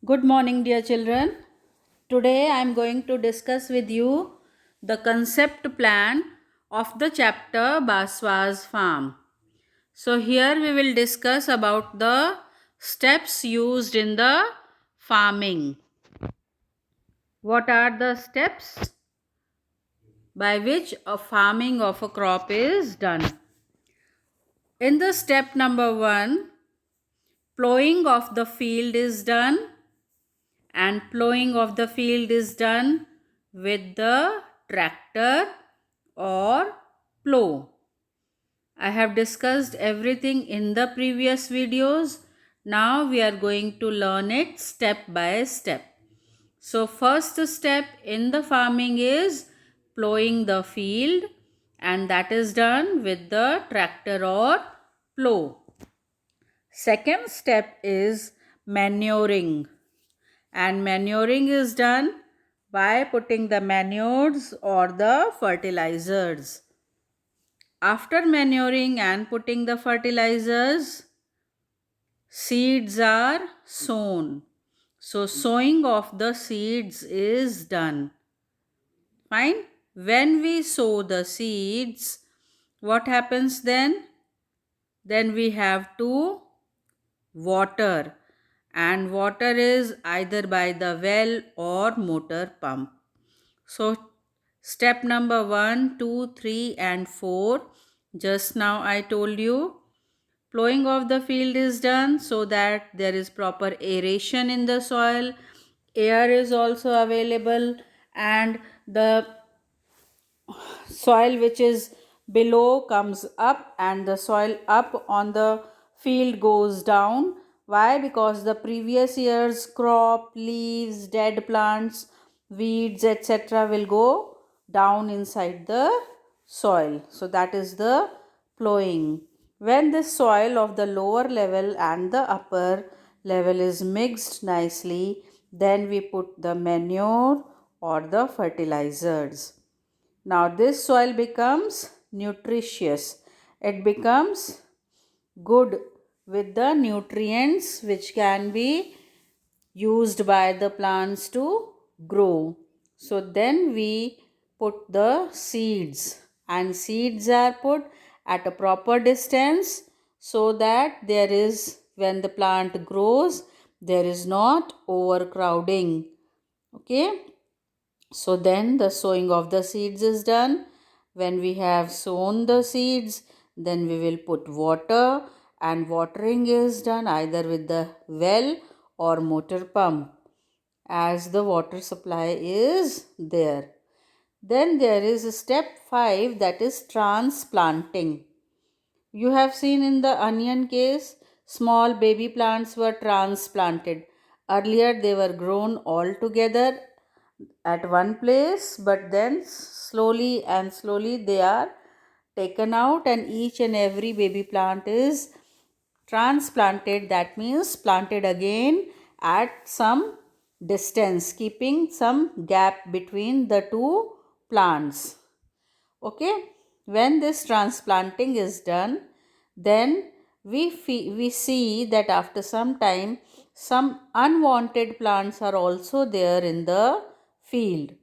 Good morning, dear children. Today I am going to discuss with you the concept plan of the chapter Baswa's Farm. So, here we will discuss about the steps used in the farming. What are the steps by which a farming of a crop is done? In the step number 1, plowing of the field is done, and plowing of the field is done with the tractor or plow. I have discussed everything in the previous videos. Now we are going to learn it step by step. So first step in the farming is plowing the field, and that is done with the tractor or plow. Second step is manuring, and manuring is done by putting the manures or the fertilizers. After manuring and putting the fertilizers, seeds are sown. So sowing of the seeds is done. Fine. When we sow the seeds, what happens then? Then we have to water, and water is either by the well or motor pump. So step number 1, 2, 3 and 4, just now I told you, plowing of the field is done so that there is proper aeration in the soil, air is also available, and the soil which is below comes up and the soil up on the field goes down. Why? Because the previous year's crop, leaves, dead plants, weeds, etc. will go down inside the soil. So that is the plowing. When the soil of the lower level and the upper level is mixed nicely, then we put the manure or the fertilizers. Now this soil becomes nutritious. It becomes good with the nutrients which can be used by the plants to grow. So then we put the seeds, and seeds are put at a proper distance so that there is, when the plant grows, there is not overcrowding. Okay. So then the sowing of the seeds is done. When we have sown the seeds, then we will put water, and watering is done either with the well or motor pump as the water supply is there. Then there is step 5, that is transplanting. You have seen in the onion case, small baby plants were transplanted. Earlier they were grown all together at one place, but then slowly they are taken out, and each and every baby plant is transplanted. That means planted again at some distance, keeping some gap between the two plants. Okay. When this transplanting is done, then we see that after some time some unwanted plants are also there in the field.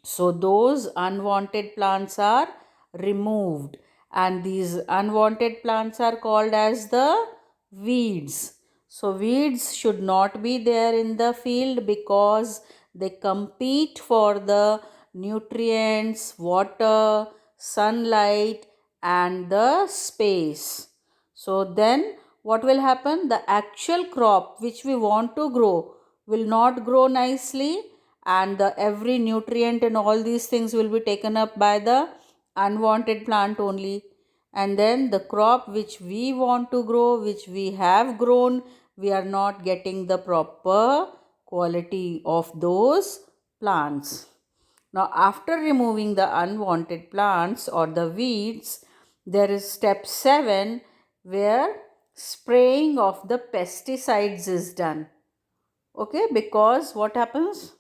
So those unwanted plants are removed, and these unwanted plants are called as the weeds. So weeds should not be there in the field because they compete for the nutrients, water, sunlight, and the space. So then what will happen? The actual crop which we want to grow will not grow nicely, and the every nutrient and all these things will be taken up by the unwanted plant only. And then the crop which we want to grow, which we have grown, we are not getting the proper quality of those plants. Now after removing the unwanted plants or the weeds, there is step 7 where spraying of the pesticides is done. Okay, because what happens?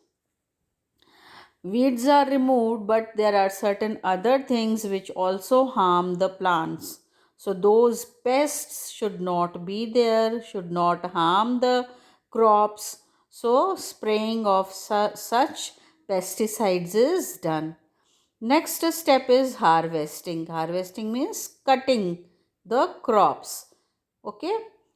Weeds are removed, but there are certain other things which also harm the plants. So those pests should not be there, should not harm the crops. So spraying of such pesticides is done. Next step is harvesting. Harvesting means cutting the crops. Okay,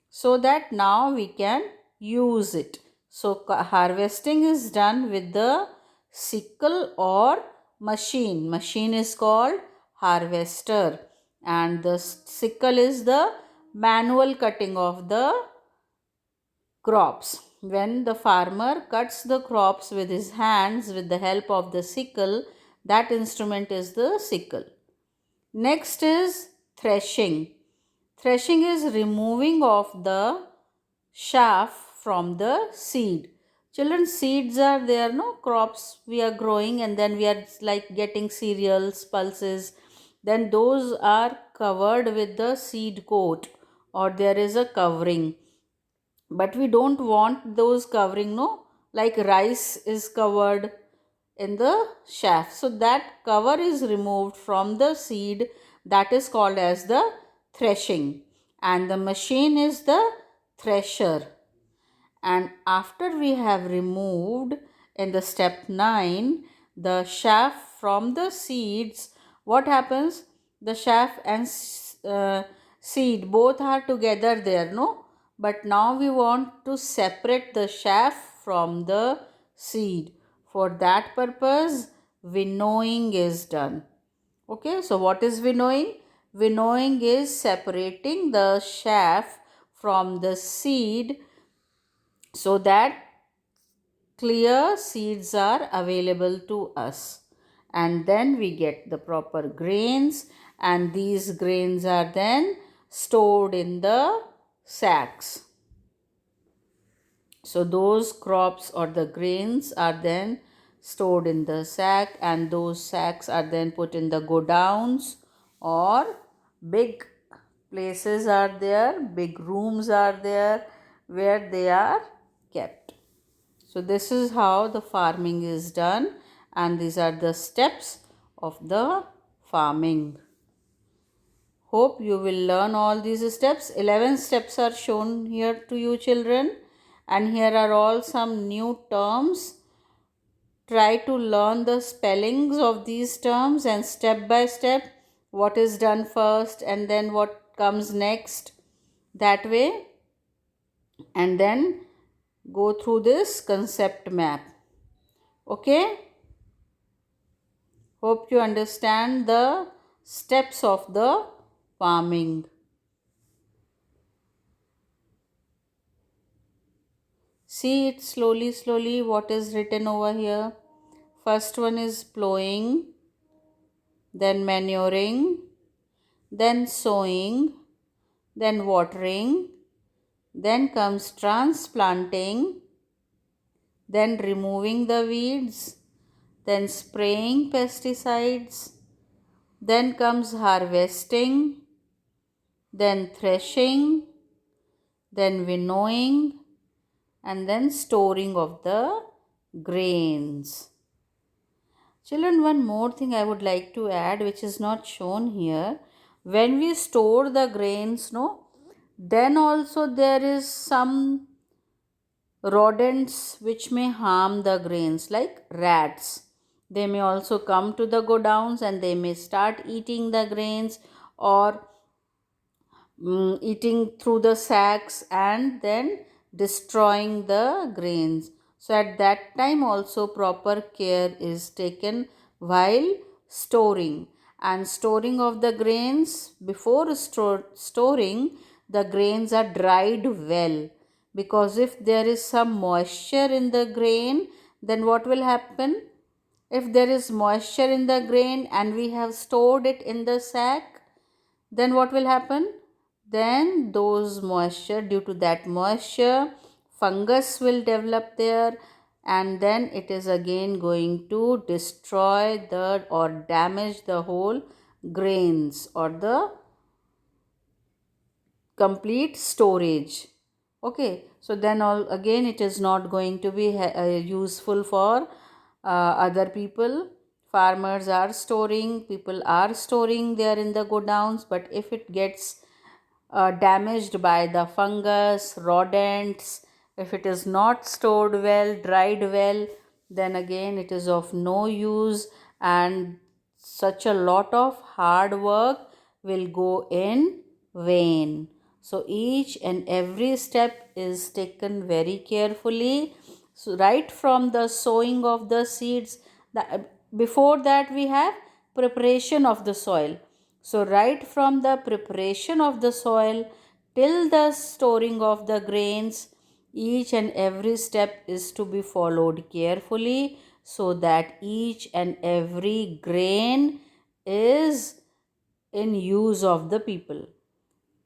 so that now we can use it. So harvesting is done with the sickle or machine. Machine is called harvester, and the sickle is the manual cutting of the crops. When the farmer cuts the crops with his hands with the help of the sickle, that instrument is the sickle. Next is threshing. Threshing is removing of the chaff from the seed. Children, seeds are there, no crops we are growing, and then we are like getting cereals, pulses. Then those are covered with the seed coat, or there is a covering, but we don't want those covering, no, like rice is covered in the chaff, so that cover is removed from the seed. That is called as the threshing, and the machine is the thresher. And after we have removed in the step 9 the chaff from the seeds, what happens? The chaff and seed both are together there, no, but now we want to separate the chaff from the seed. For that purpose winnowing is done. Okay, so what is winnowing? Winnowing is separating the chaff from the seed so that clear seeds are available to us, and then we get the proper grains, and these grains are then stored in the sacks. So those crops or the grains are then stored in the sack, and those sacks are then put in the godowns, or big places are there, big rooms are there where they are kept. So this is how the farming is done, and these are the steps of the farming. Hope you will learn all these steps. 11 steps are shown here to you, children, and here are all some new terms. Try to learn the spellings of these terms, and step by step what is done first and then what comes next, that way, and then go through this concept map. Okay, hope you understand the steps of the farming. See it slowly what is written over here. First one is plowing, then manuring, then sowing, then watering, then comes transplanting, then removing the weeds, then spraying pesticides, then comes harvesting, then threshing, then winnowing, and then storing of the grains. Children, one more thing I would like to add which is not shown here. When we store the grains, no, then also there is some rodents which may harm the grains, like rats. They may also come to the godowns and they may start eating the grains, or eating through the sacks and then destroying the grains. So at that time also proper care is taken while storing. And storing of the grains, before storing, the grains are dried well, because if there is some moisture in the grain, then what will happen? If there is moisture in the grain and we have stored it in the sack, then what will happen? Then those moisture, due to that moisture, fungus will develop there, and then it is again going to destroy the or damage the whole grains or the complete storage. Okay, so then all again it is not going to be useful for other people. Farmers are storing, people are storing there in the godowns, but if it gets damaged by the fungus, rodents, If it is not stored well, dried well, then again it is of no use, and such a lot of hard work will go in vain. So each and every step is taken very carefully. So right from the sowing of the seeds, before that we have preparation of the soil. So right from the preparation of the soil till the storing of the grains, each and every step is to be followed carefully, so that each and every grain is in use of the people.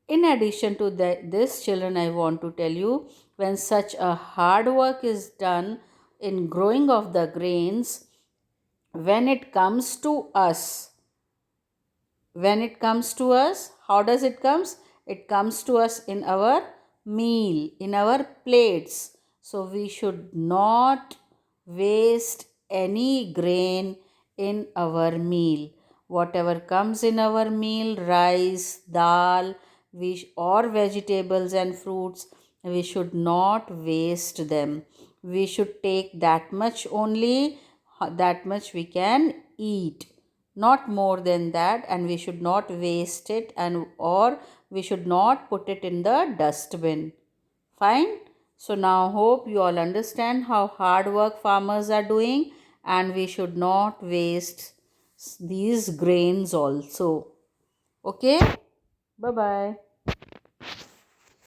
In addition to this, children, I want to tell you, when such a hard work is done in growing of the grains, when it comes to us, how does it comes? It comes to us in our meal, in our plates. So we should not waste any grain in our meal. Whatever comes in our meal, rice, dal, or vegetables and fruits, we should not waste them. We should take that much only, that much we can eat, not more than that, and we should not waste it, and or we should not put it in the dustbin. Fine. So now hope you all understand how hard work farmers are doing, and we should not waste these grains also. Okay, bye bye.